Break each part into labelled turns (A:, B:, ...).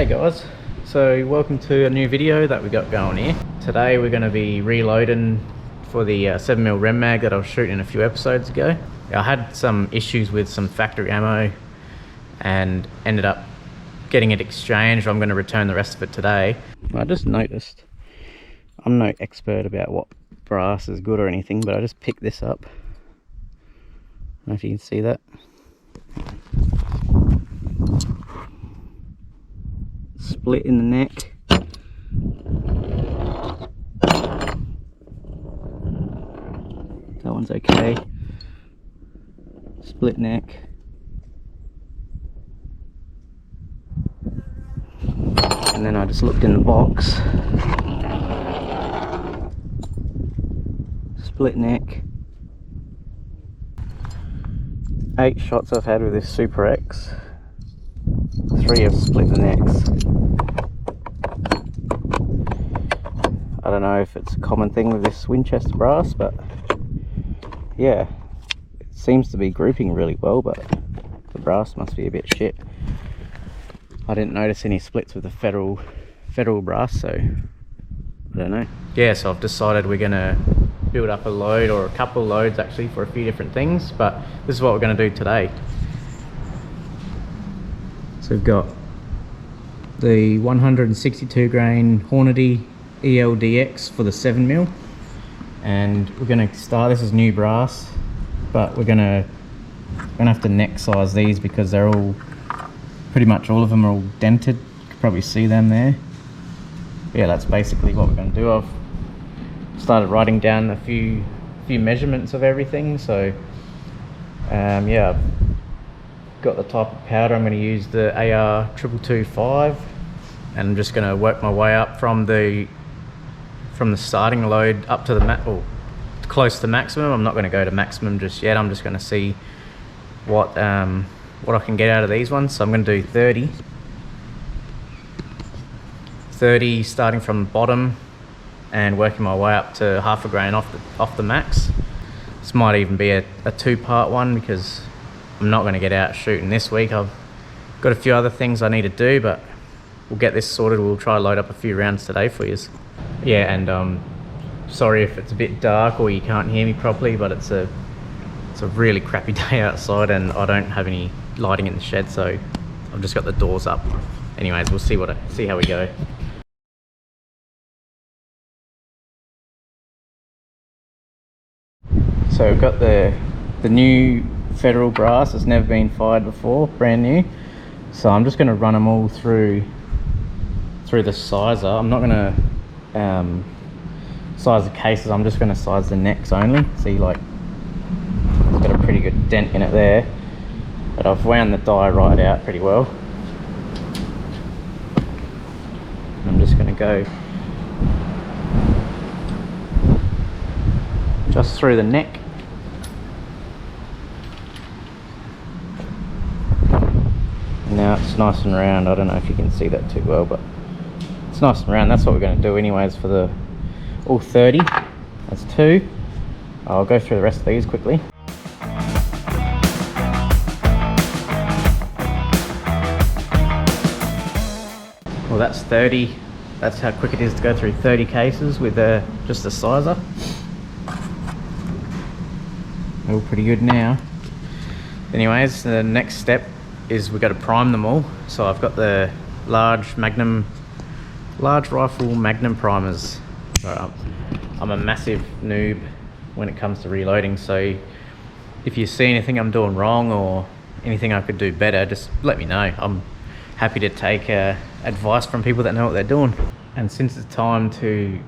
A: Hey guys, so welcome to a new video that we got going here. Today we're going to be reloading for the 7mm Rem Mag that I was shooting a few episodes ago. I had some issues with some factory ammo and ended up getting it exchanged. I'm going to return the rest of it today. I just noticed, I'm no expert about what brass is good or anything, but I just picked this up. I don't know if you can see that. Split in the neck. That one's okay. Split neck. And then I just looked in the box. Split neck. 8 shots I've had with this Super X. 3 have split the necks. I don't know if it's a common thing with this Winchester brass, but yeah, it seems to be grouping really well, but the brass must be a bit shit. I didn't notice any splits with the federal brass, so I don't know. Yeah, so I've decided we're gonna build up a load, or a couple of loads actually, for a few different things, but this is what we're gonna do today. So we've got the 162 grain Hornady ELDX for the 7mm, and we're going to start. This is new brass, but we're gonna have to neck size these because they're all, pretty much all of them are all dented. You can probably see them there. But yeah, that's basically what we're going to do. I've started writing down a few measurements of everything. So yeah, I've got the type of powder. I'm going to use the AR 222-5, and I'm just going to work my way up from the starting load up to the close to maximum. I'm not going to go to maximum just yet. I'm just going to see what I can get out of these ones. So I'm going to do 30 starting from the bottom and working my way up to half a grain off the max. This might even be a 2-part one because I'm not going to get out shooting this week. I've got a few other things I need to do, but we'll get this sorted. We'll try to load up a few rounds today for you. Yeah, and sorry if it's a bit dark or you can't hear me properly, but it's a really crappy day outside and I don't have any lighting in the shed, so I've just got the doors up. Anyways, we'll see how we go. So we've got the new federal brass. It's never been fired before, brand new. So I'm just going to run them all through the sizer. I'm not going to size the cases. I'm just going to size the necks only. See, like, it's got a pretty good dent in it there, but I've wound the die right out pretty well. I'm just going to go just through the neck. Now it's nice and round. I don't know if you can see that too well, but it's nice and round. That's what we're going to do anyways for all 30. That's 2. I'll go through the rest of these quickly. Well, that's 30. That's how quick it is to go through 30 cases with just a sizer. All pretty good now. Anyways, the next step is we've got to prime them all. So I've got the large rifle Magnum primers. So I'm a massive noob when it comes to reloading, so if you see anything I'm doing wrong or anything I could do better, just let me know. I'm happy to take advice from people that know what they're doing. And since it's time to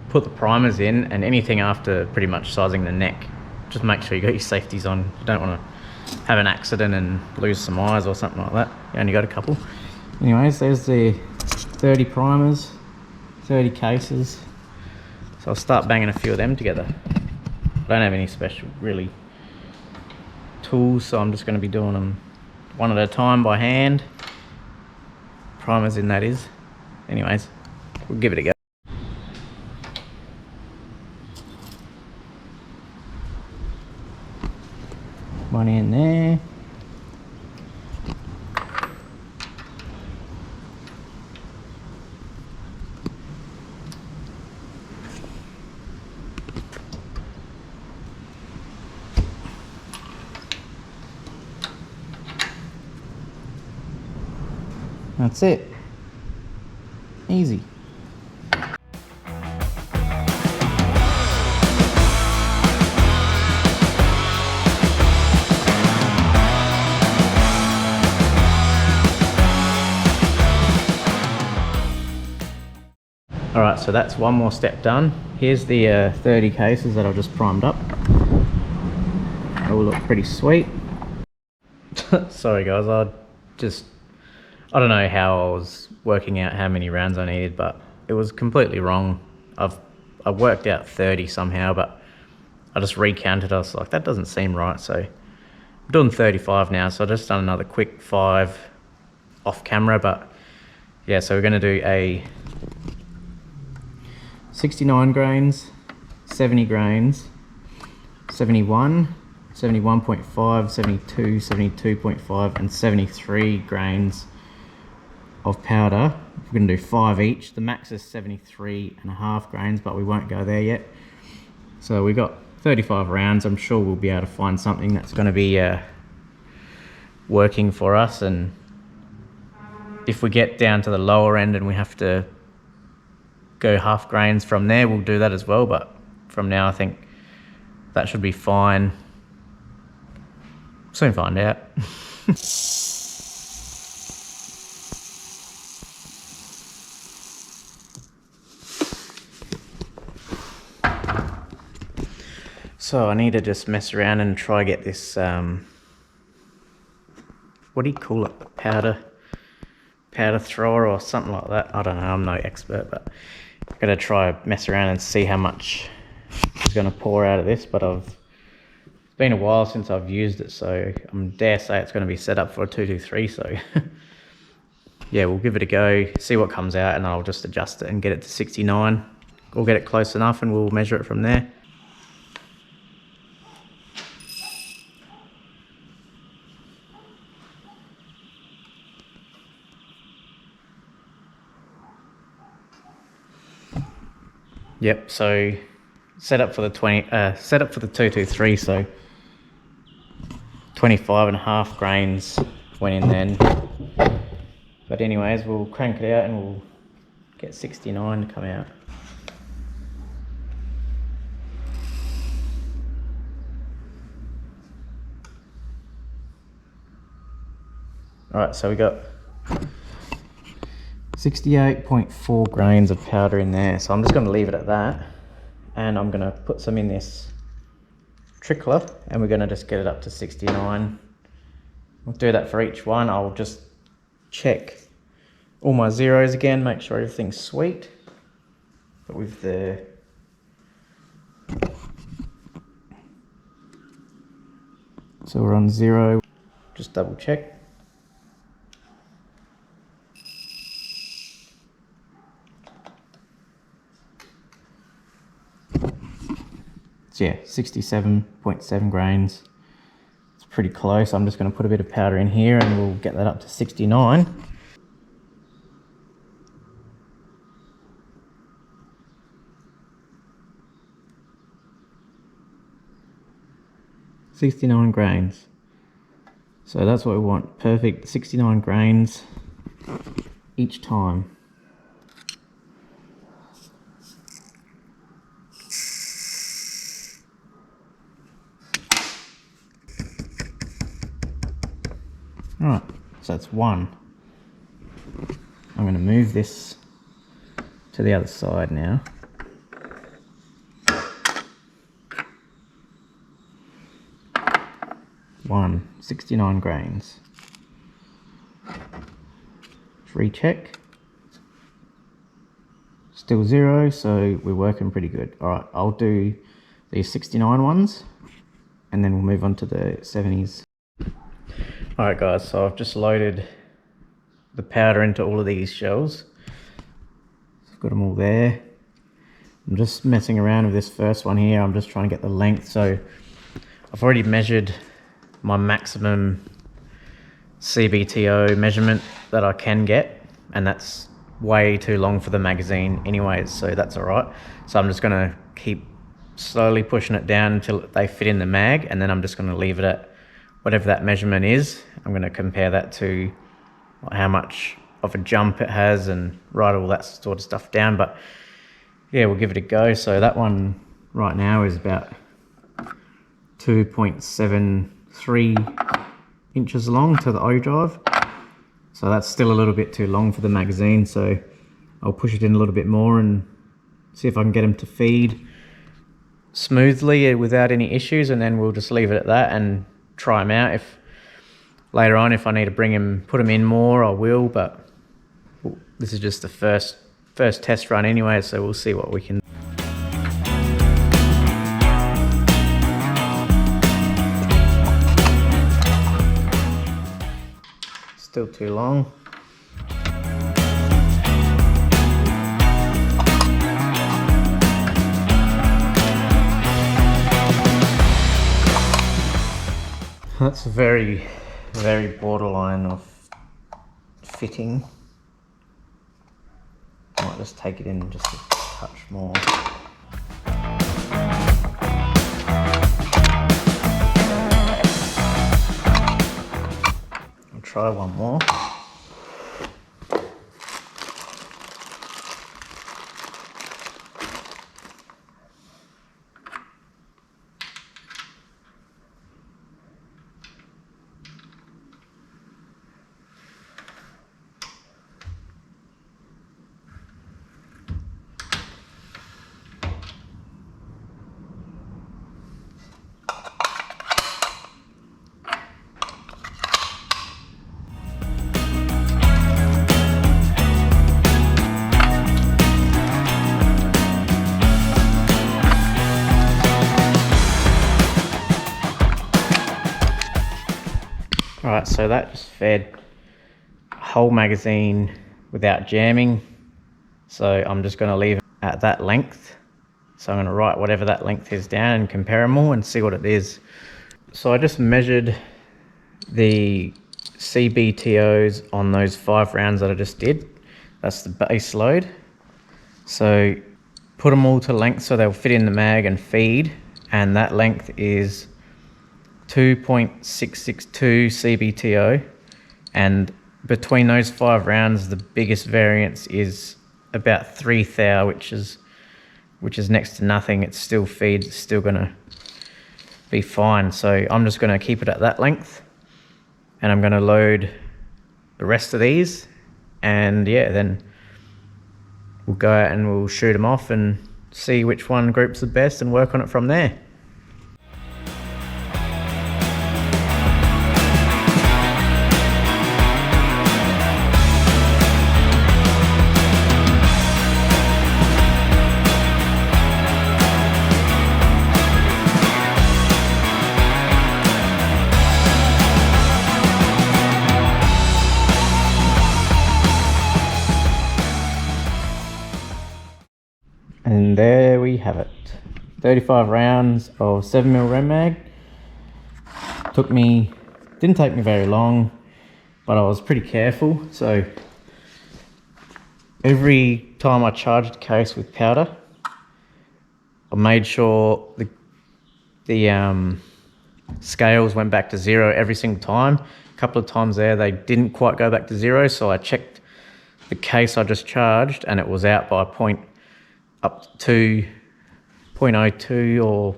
A: put the primers in, and anything after pretty much sizing the neck, just make sure you got your safeties on. You don't want to have an accident and lose some eyes or something like that. You only got a couple. Anyways, there's the 30 primers, 30 cases. So I'll start banging a few of them together. I don't have any special really tools, so I'm just going to be doing them one at a time by hand. Primers in, that is. Anyways, we'll give it a go. One in there. That's it. Easy. Alright, so that's one more step done. Here's the 30 cases that I've just primed up. They all look pretty sweet. Sorry guys, I don't know how I was working out how many rounds I needed, but it was completely wrong. I worked out 30 somehow, but I just recounted. I was like, that doesn't seem right. So I'm doing 35 now, so I just done another quick 5 off camera. But yeah, so we're going to do a 69 grains, 70 grains, 71, 71.5, 72, 72.5 and 73 grains of powder. We're going to do 5 each. The max is 73.5 grains, but we won't go there yet. So we got 35 rounds. I'm sure we'll be able to find something that's going to be working for us, and if we get down to the lower end and we have to go half grains from there, we'll do that as well. But from now I think that should be fine. Soon find out. So I need to just mess around and try get this what do you call it, powder thrower or something like that. I don't know, I'm no expert, but I'm gonna try mess around and see how much is gonna pour out of this. But it's been a while since I've used it, so I dare say it's going to be set up for a 223. So yeah, we'll give it a go, see what comes out, and I'll just adjust it and get it to 69. We'll get it close enough and we'll measure it from there. Yep, so set up for the 223, so 25.5 grains went in then. But anyways, we'll crank it out and we'll get 69 to come out. Alright, so we got 68.4 grains of powder in there, so I'm just going to leave it at that, and I'm going to put some in this trickler and we're going to just get it up to 69. We'll do that for each one. I'll just check all my zeros again, make sure everything's sweet. But with the so we're on 0, just double check. So yeah, 67.7 grains. It's pretty close. I'm just going to put a bit of powder in here and we'll get that up to 69. $69 grains. So that's what we want. Perfect 69 grains each time. Alright, so that's one. I'm going to move this to the other side now. One, 69 grains. Recheck. Still 0, so we're working pretty good. Alright, I'll do these 69 ones and then we'll move on to the 70s. Alright guys, so I've just loaded the powder into all of these shells. I've got them all there. I'm just messing around with this first one here. I'm just trying to get the length. So I've already measured my maximum CBTO measurement that I can get, and that's way too long for the magazine anyways, so that's alright. So I'm just going to keep slowly pushing it down until they fit in the mag, and then I'm just going to leave it at whatever that measurement is. I'm going to compare that to how much of a jump it has and write all that sort of stuff down. But yeah, we'll give it a go. So that one right now is about 2.73 inches long to the O drive. So that's still a little bit too long for the magazine, so I'll push it in a little bit more and see if I can get them to feed smoothly without any issues, and then we'll just leave it at that and try them out. If later on, if I need to put them in more, I will, but this is just the first test run anyway, so we'll see what we can. Still too long. That's very, very borderline of fitting. I might just take it in just a touch more. I'll try one more. Alright, so that just fed a whole magazine without jamming. So I'm just going to leave it at that length. So I'm going to write whatever that length is down and compare them all and see what it is. So I just measured the CBTOs on those 5 rounds that I just did. That's the base load. So put them all to length so they'll fit in the mag and feed. And that length is 2.662 CBTO, and between those 5 rounds the biggest variance is about 3 thou, which is next to nothing. It still feeds, it's still gonna be fine. So I'm just gonna keep it at that length, and I'm gonna load the rest of these, and yeah, then we'll go out and we'll shoot them off and see which one groups the best and work on it from there. And there we have it. 35 rounds of 7mm Rem Mag. Didn't take me very long, but I was pretty careful. So every time I charged the case with powder, I made sure the scales went back to 0 every single time. A couple of times there they didn't quite go back to 0, so I checked the case I just charged and it was out by up to 0.02 or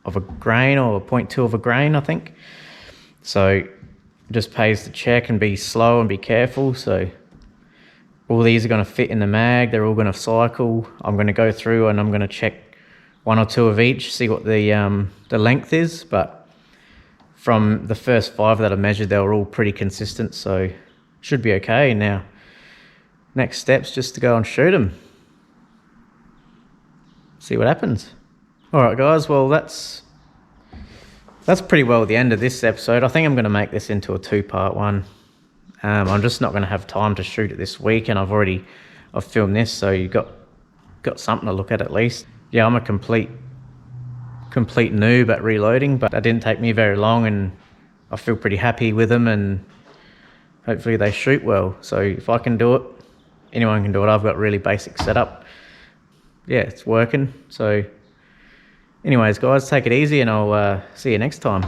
A: of a grain, or 0.2 of a grain, I think. So it just pays to check and be slow and be careful. So all these are going to fit in the mag, they're all going to cycle. I'm going to go through and I'm going to check 1 or 2 of each, see what the length is, but from the first 5 that I measured they were all pretty consistent, so should be okay. Now next step's just to go and shoot them. See what happens. Alright guys, well that's pretty well the end of this episode. I think I'm going to make this into a 2-part one. I'm just not going to have time to shoot it this week, and I've filmed this, so you've got something to look at least. Yeah, I'm a complete noob at reloading, but that didn't take me very long and I feel pretty happy with them, and hopefully they shoot well. So if I can do it, anyone can do it. I've got really basic setup. Yeah, it's working. So anyways guys, take it easy and I'll see you next time.